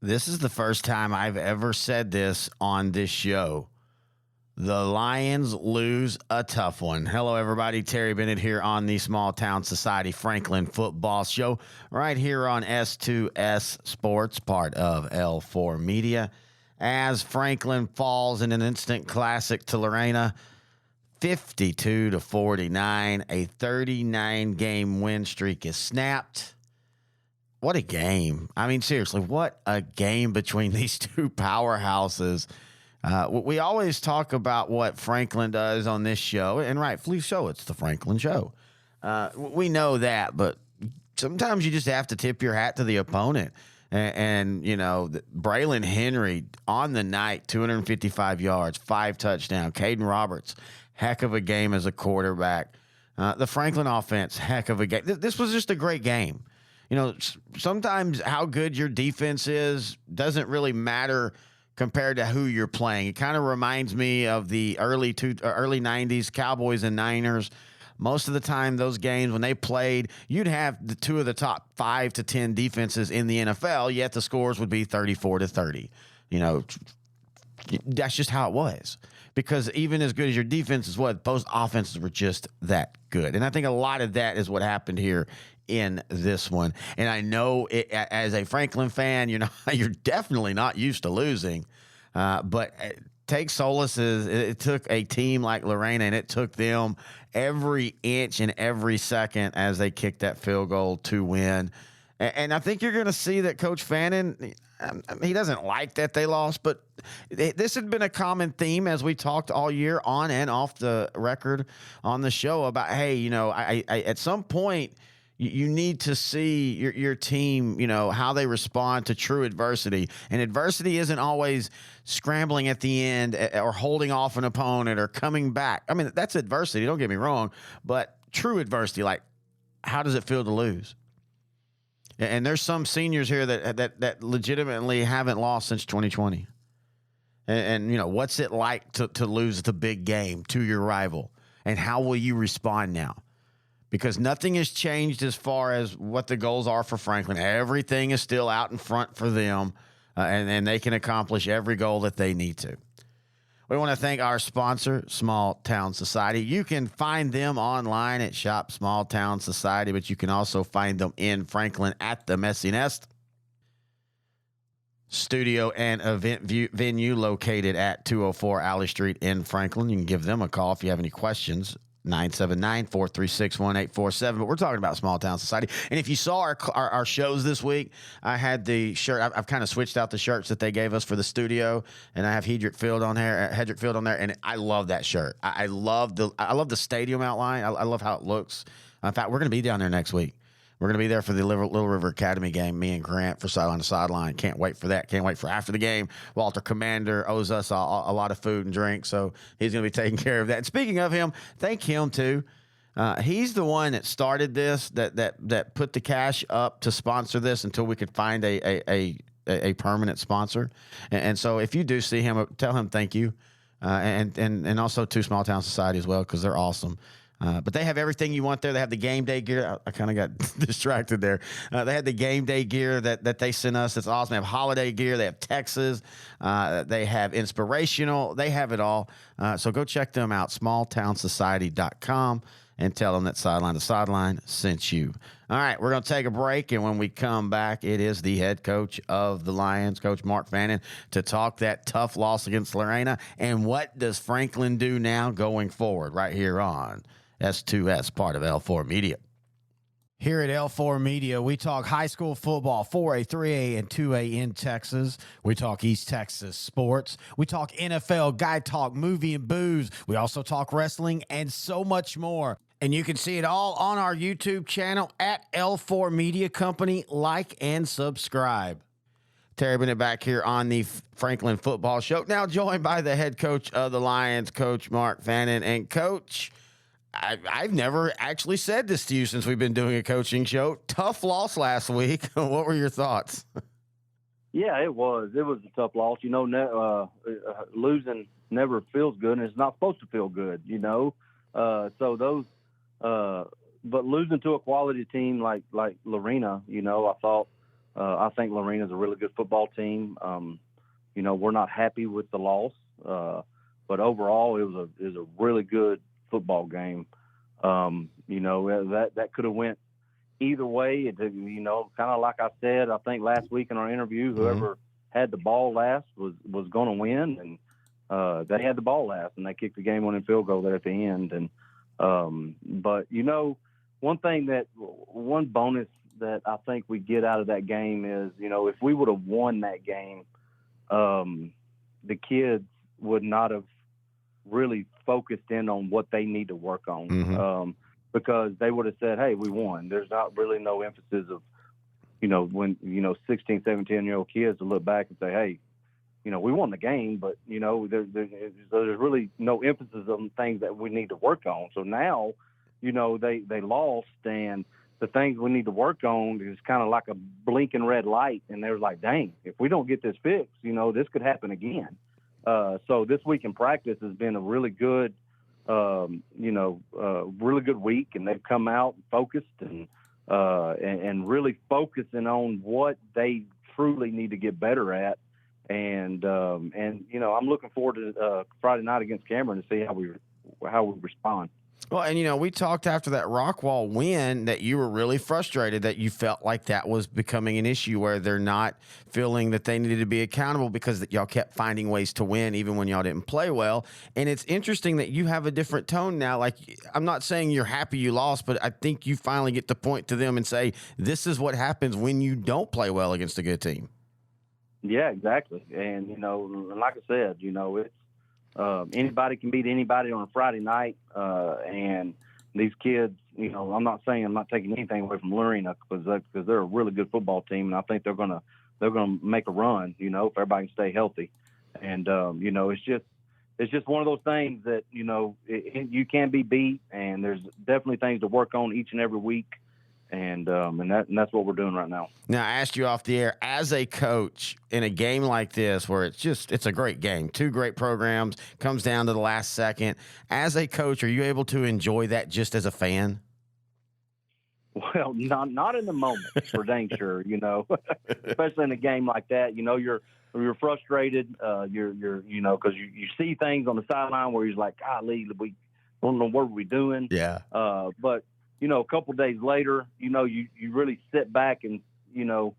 This is the first time I've ever said this on this show. The Lions lose a tough one. Hello, everybody. Terry Bennett here on the Small Town Society Franklin Football Show, right here on S2S Sports, part of L4 Media. As Franklin falls in an instant classic to Lorena, 52-49, a 39-game win streak is snapped. What a game. I mean, seriously, what a game between these two powerhouses. We always talk about what Franklin does on this show, and rightfully so, it's the Franklin Show. We know that, but sometimes you just have to tip your hat to the opponent. Braylon Henry on the night, 255 yards, 5 touchdowns. Caden Roberts, heck of a game as a quarterback. The Franklin offense, heck of a game. This was just a great game. You know, sometimes how good your defense is doesn't really matter compared to who you're playing. It kind of reminds me of the early 90s Cowboys and Niners. Most of the time, those games, when they played, you'd have the two of the top 5 to 10 defenses in the NFL, yet the scores would be 34-30. You know, that's just how it was. Because even as good as your defense is, both offenses were just that good. And I think a lot of that is what happened here in this one. And I know as a Franklin fan, you're definitely not used to losing. But take solace it took a team like Lorena, and it took them every inch and every second as they kicked that field goal to win. And I think you're going to see that Coach Fannin, he doesn't like that they lost, but this had been a common theme as we talked all year on and off the record on the show about, hey, I at some point you need to see your team, how they respond to true adversity. And adversity isn't always scrambling at the end or holding off an opponent or coming back. I mean, that's adversity, don't get me wrong, but true adversity, like how does it feel to lose? And there's some seniors here that legitimately haven't lost since 2020. And what's it like to lose the big game to your rival? And how will you respond now? Because nothing has changed as far as what the goals are for Franklin. Everything is still out in front for them, and they can accomplish every goal that they need to. We want to thank our sponsor, Small Town Society. You can find them online at Shop Small Town Society, but you can also find them in Franklin at the Messy Nest studio and event venue located at 204 Alley Street in Franklin. You can give them a call if you have any questions. 979-436-1847. But we're talking about Small Town Society. And if you saw our shows this week, I had the shirt. I've kind of switched out the shirts that they gave us for the studio, and I have Hedrick Field on there, and I love that shirt. I love the stadium outline. I love how it looks. In fact, we're going to be down there next week. We're going to be there for the Little River Academy game, me and Grant for Sideline to Sideline. Can't wait for that. Can't wait for after the game. Walter Commander owes us a lot of food and drink, so he's going to be taking care of that. And speaking of him, thank him, too. He's the one that started this, that put the cash up to sponsor this until we could find a permanent sponsor. And so if you do see him, tell him thank you. And also to Small Town Society as well, because they're awesome. But they have everything you want there. They have the game day gear. I kind of got distracted there. They had the game day gear that they sent us. It's awesome. They have holiday gear. They have Texas. They have inspirational. They have it all. So go check them out, smalltownsociety.com, and tell them that Sideline to Sideline sent you. All right, we're going to take a break, and when we come back, it is the head coach of the Lions, Coach Mark Fannin, to talk that tough loss against Lorena, and what does Franklin do now going forward right here on S2S, part of L4 Media. Here at L4 Media, we talk high school football, 4A, 3A, and 2A in Texas. We talk East Texas sports. We talk NFL, guy talk, movie and booze. We also talk wrestling and so much more. And you can see it all on our YouTube channel at L4 Media Company. Like and subscribe. Terry Bennett back here on the Franklin Football Show. Now joined by the head coach of the Lions, Coach Mark Fannin. And Coach, I've never actually said this to you since we've been doing a coaching show. Tough loss last week. What were your thoughts? Yeah, it was. It was a tough loss. Losing never feels good, and it's not supposed to feel good, but losing to a quality team like Lorena, I thought I think Lorena's a really good football team. We're not happy with the loss, but overall, it was a really good football game. That could have went either way. Kind of like I said, I think last week in our interview, whoever had the ball last was going to win, and they had the ball last, and they kicked the game-winning field goal there at the end. And but one bonus that I think we get out of that game is, if we would have won that game, the kids would not have really focused in on what they need to work on, because they would have said, hey, we won. There's not really no emphasis of, when, 16, 17-year-old kids to look back and say, hey, we won the game, but, there's really no emphasis on things that we need to work on. So now, they lost, and the things we need to work on is kind of like a blinking red light. And they're like, dang, if we don't get this fixed, this could happen again. So this week in practice has been a really good, really good week, and they've come out focused and really focusing on what they truly need to get better at. And I'm looking forward to Friday night against Cameron to see how we respond. Well, and, we talked after that Rockwall win that you were really frustrated that you felt like that was becoming an issue where they're not feeling that they needed to be accountable because y'all kept finding ways to win even when y'all didn't play well. And it's interesting that you have a different tone now. Like, I'm not saying you're happy you lost, but I think you finally get to point to them and say, this is what happens when you don't play well against a good team. Yeah, exactly. And, like I said, it's, anybody can beat anybody on a Friday night, and these kids, I'm not saying I'm not taking anything away from Lorena because they're a really good football team, and I think they're gonna make a run, if everybody can stay healthy. And it's just one of those things that you can be beat, and there's definitely things to work on each and every week. And that's what we're doing right now. Now, I asked you off the air, as a coach in a game like this, where it's a great game, two great programs, comes down to the last second. As a coach, are you able to enjoy that just as a fan? Well, not in the moment, for dang sure. Especially in a game like that, you're frustrated. You're because you see things on the sideline where you're like, golly, we don't know what we're doing. Yeah. But a couple of days later, you really sit back and, and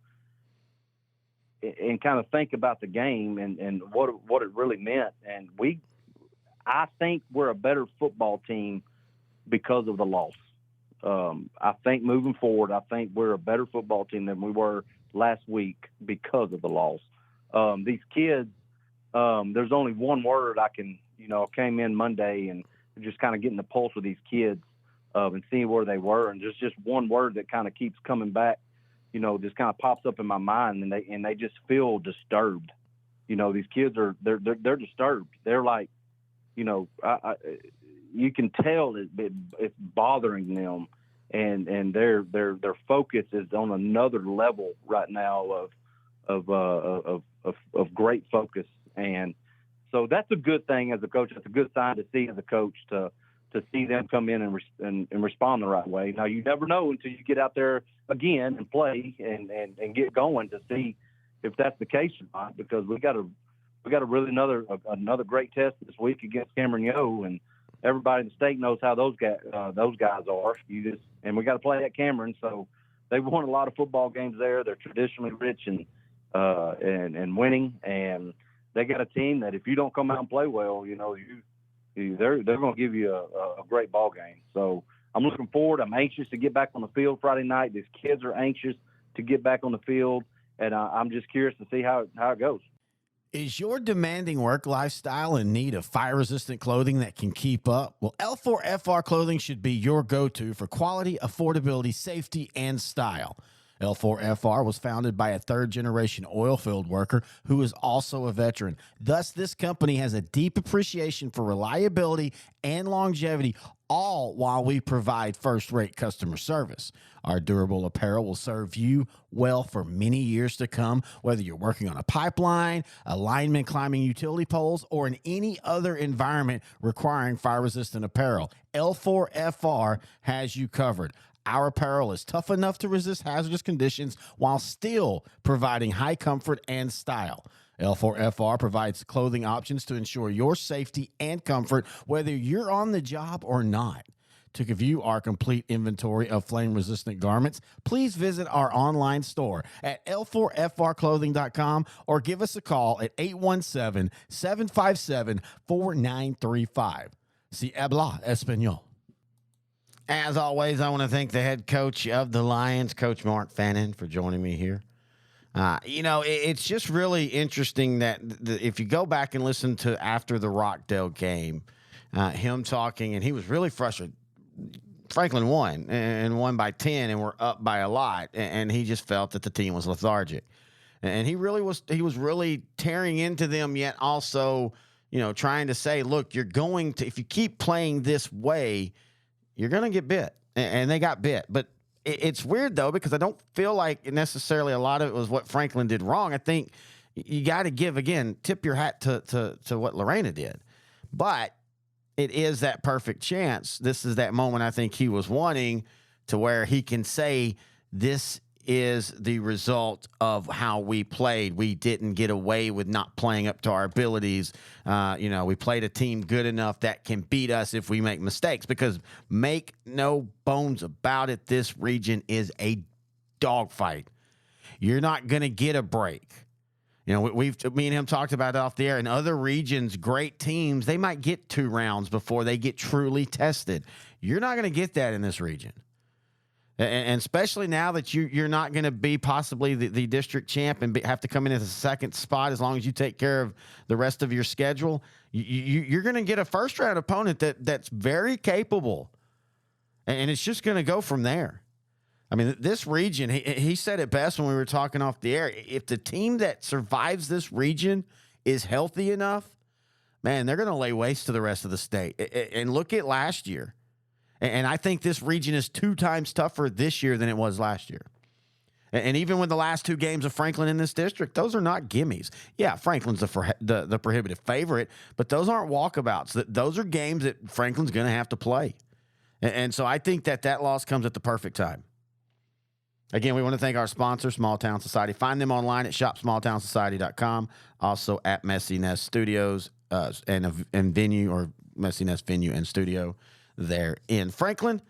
kind of think about the game and what it really meant. And I think we're a better football team because of the loss. I think moving forward, I think we're a better football team than we were last week because of the loss. These kids, there's only one word I came in Monday and just kind of getting the pulse of these kids. And seeing where they were, and just one word that kind of keeps coming back, just kind of pops up in my mind, and they just feel disturbed. These kids they're disturbed. They're like, you can tell it's bothering them, and their focus is on another level right now of great focus, and so that's a good thing as a coach. That's a good sign to see as a coach to see them come in and respond the right way. Now, you never know until you get out there again and play and get going to see if that's the case or not, because we got a really another great test this week against Cameron Yo, and everybody in the state knows how those guys are. And we got to play at Cameron, so they've won a lot of football games there. They're traditionally rich and winning, and they got a team that if you don't come out and play well, they're going to give you a great ball game. So I'm looking forward. I'm anxious to get back on the field Friday night. These kids are anxious to get back on the field, and I'm just curious to see how it goes. Is your demanding work lifestyle in need of fire-resistant clothing that can keep up? Well, L4FR clothing should be your go-to for quality, affordability, safety, and style. L4FR was founded by a third-generation oil field worker who is also a veteran. Thus, this company has a deep appreciation for reliability and longevity, all while we provide first-rate customer service. Our durable apparel will serve you well for many years to come, whether you're working on a pipeline, a lineman climbing utility poles, or in any other environment requiring fire-resistant apparel. L4FR has you covered. Our apparel is tough enough to resist hazardous conditions while still providing high comfort and style. L4FR provides clothing options to ensure your safety and comfort, whether you're on the job or not. To view our complete inventory of flame-resistant garments, please visit our online store at l4frclothing.com or give us a call at 817-757-4935. Si habla español. As always, I want to thank the head coach of the Lions, Coach Mark Fannin, for joining me here. It's just really interesting that if you go back and listen to after the Rockdale game, him talking, and he was really frustrated. Franklin won and won by 10 and we're up by a lot. And he just felt that the team was lethargic. And he was really tearing into them, yet also, trying to say, look, if you keep playing this way, you're going to get bit. And they got bit. But it's weird, though, because I don't feel like necessarily a lot of it was what Franklin did wrong. I think you got to tip your hat to what Lorena did. But it is that perfect chance. This is that moment I think he was wanting, to where he can say, this is the result of how we played. We didn't get away with not playing up to our abilities. We played a team good enough that can beat us if we make mistakes, because make no bones about it, this region is a dogfight. You're not going to get a break. Me and him talked about it off the air. In other regions, great teams, they might get 2 rounds before they get truly tested. You're not going to get that in this region. And especially now that you're not going to be possibly the district champ and have to come in as a second spot as long as you take care of the rest of your schedule, you're going to get a first-round opponent that's very capable. And it's just going to go from there. I mean, this region, he said it best when we were talking off the air. If the team that survives this region is healthy enough, man, they're going to lay waste to the rest of the state. And look at last year. And I think this region is 2 times tougher this year than it was last year. And even with the last 2 games of Franklin in this district, those are not gimmies. Yeah, Franklin's the prohibitive favorite, but those aren't walkabouts. Those are games that Franklin's going to have to play. And so I think that loss comes at the perfect time. Again, we want to thank our sponsor, Small Town Society. Find them online at shopsmalltownsociety.com. Also at Messy Nest Studios and venue, or Messy Nest Venue and Studio there in Franklin.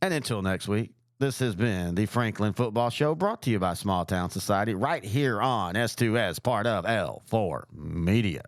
And until next week, this has been the Franklin Football Show, brought to you by Small Town Society, right here on S2S, part of L4 Media.